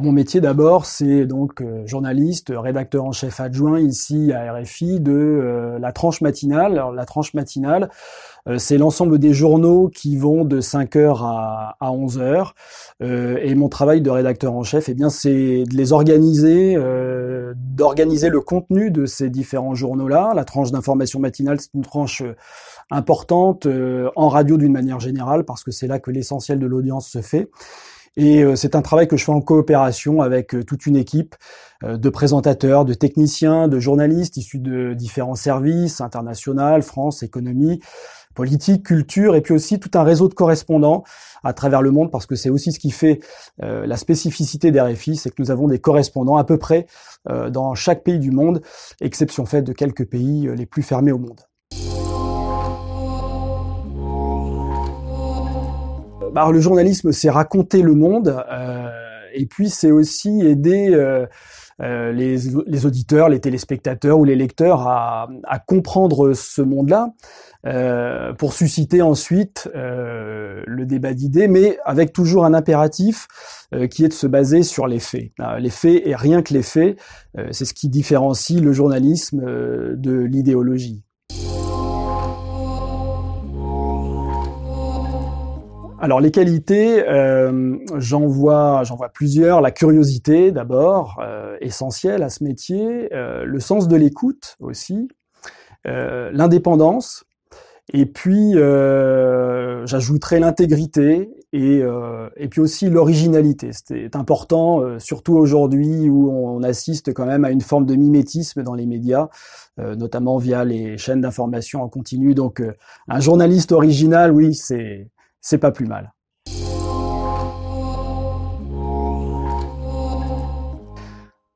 mon métier d'abord, c'est donc journaliste, rédacteur en chef adjoint ici à RFI de la tranche matinale. Alors la tranche matinale, c'est l'ensemble des journaux qui vont de 5 heures à 11 heures. Et mon travail de rédacteur en chef, eh bien, c'est de les organiser, d'organiser le contenu de ces différents journaux-là. La tranche d'information matinale, c'est une tranche importante en radio d'une manière générale, parce que c'est là que l'essentiel de l'audience se fait. Et c'est un travail que je fais en coopération avec toute une équipe de présentateurs, de techniciens, de journalistes issus de différents services, international, France, économie, politique, culture, et puis aussi tout un réseau de correspondants à travers le monde, parce que c'est aussi ce qui fait la spécificité d'RFI, c'est que nous avons des correspondants à peu près dans chaque pays du monde, exception faite de quelques pays les plus fermés au monde. Alors, le journalisme, c'est raconter le monde, et puis c'est aussi aider les auditeurs, les téléspectateurs ou les lecteurs à comprendre ce monde-là, pour susciter ensuite le débat d'idées, mais avec toujours un impératif qui est de se baser sur les faits. Les faits et rien que les faits, c'est ce qui différencie le journalisme de l'idéologie. Alors les qualités, j'en vois plusieurs. La curiosité d'abord, essentielle à ce métier, le sens de l'écoute aussi, l'indépendance, et puis j'ajouterais l'intégrité et puis aussi l'originalité. C'est important, surtout aujourd'hui où on assiste quand même à une forme de mimétisme dans les médias, notamment via les chaînes d'information en continu. Donc un journaliste original, oui, c'est pas plus mal.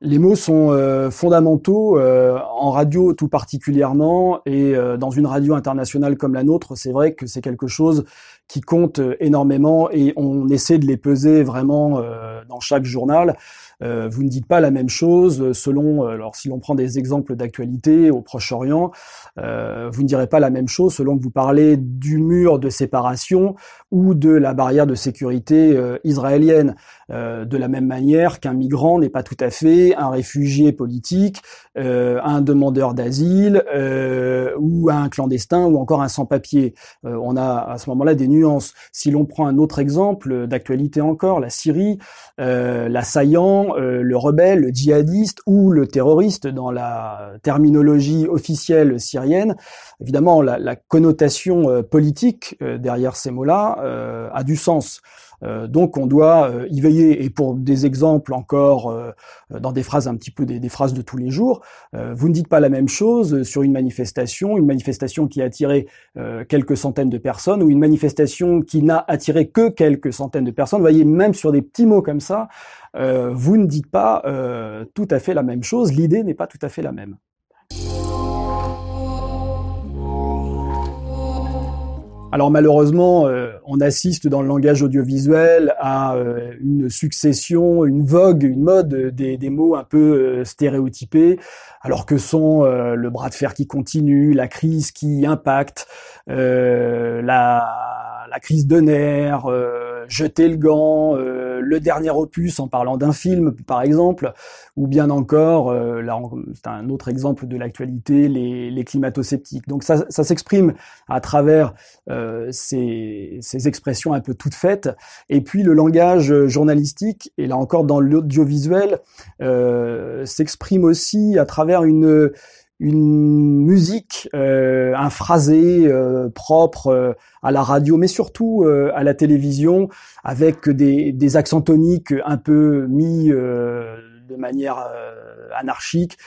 Les mots sont fondamentaux en radio tout particulièrement, et dans une radio internationale comme la nôtre, c'est vrai que c'est quelque chose qui compte énormément et on essaie de les peser vraiment dans chaque journal. Vous ne dites pas la même chose selon, alors si l'on prend des exemples d'actualité au Proche-Orient, vous ne direz pas la même chose selon que vous parlez du mur de séparation ou de la barrière de sécurité israélienne. De la même manière qu'un migrant n'est pas tout à fait un réfugié politique, un demandeur d'asile ou un clandestin ou encore un sans-papier. On a à ce moment-là des nuances. Si l'on prend un autre exemple d'actualité encore, la Syrie, l'assaillant, le rebelle, le djihadiste ou le terroriste dans la terminologie officielle syrienne, évidemment la connotation politique derrière ces mots-là a du sens. Donc on doit y veiller. Et pour des exemples encore dans des phrases un petit peu des phrases de tous les jours, vous ne dites pas la même chose sur une manifestation qui a attiré quelques centaines de personnes ou une manifestation qui n'a attiré que quelques centaines de personnes. Vous voyez, même sur des petits mots comme ça, vous ne dites pas tout à fait la même chose, l'idée n'est pas tout à fait la même. Alors malheureusement, on assiste dans le langage audiovisuel à une succession, une vogue, une mode des mots un peu stéréotypés, alors que sont le bras de fer qui continue, la crise qui impacte, la crise de nerfs, jeter le gant, le dernier opus en parlant d'un film par exemple, ou bien encore, là c'est un autre exemple de l'actualité, les climato-sceptiques. Donc ça s'exprime à travers ces expressions un peu toutes faites, et puis le langage journalistique, et là encore dans l'audiovisuel, s'exprime aussi à travers une musique, un phrasé propre à la radio, mais surtout à la télévision, avec des accents toniques un peu mis de manière anarchique,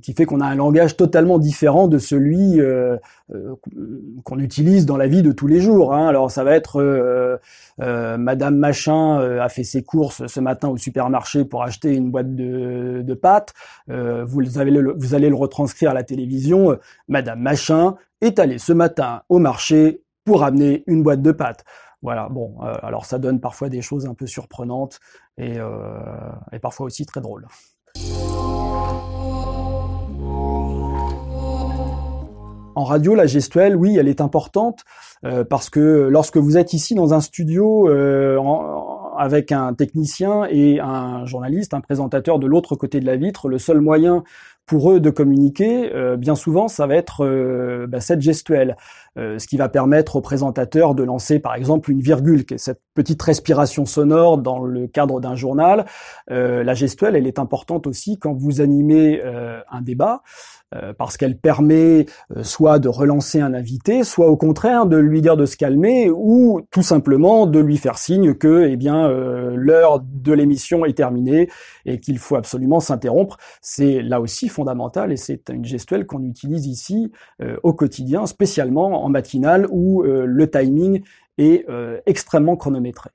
qui fait qu'on a un langage totalement différent de celui qu'on utilise dans la vie de tous les jours. Alors ça va être Madame Machin a fait ses courses ce matin au supermarché pour acheter une boîte de pâtes. Vous allez le retranscrire à la télévision. Madame Machin est allée ce matin au marché pour amener une boîte de pâtes. Voilà, bon, alors ça donne parfois des choses un peu surprenantes et parfois aussi très drôles. En radio, la gestuelle, oui, elle est importante parce que lorsque vous êtes ici dans un studio avec un technicien et un journaliste, un présentateur de l'autre côté de la vitre, le seul moyen pour eux de communiquer, bien souvent, ça va être cette gestuelle, ce qui va permettre au présentateur de lancer, par exemple, une virgule, qui est cette petite respiration sonore dans le cadre d'un journal. La gestuelle, elle est importante aussi quand vous animez un débat, parce qu'elle permet soit de relancer un invité, soit au contraire de lui dire de se calmer, ou tout simplement de lui faire signe que, l'heure de l'émission est terminée et qu'il faut absolument s'interrompre. C'est là aussi fondamental et c'est une gestuelle qu'on utilise ici au quotidien, spécialement en matinale où le timing est extrêmement chronométré.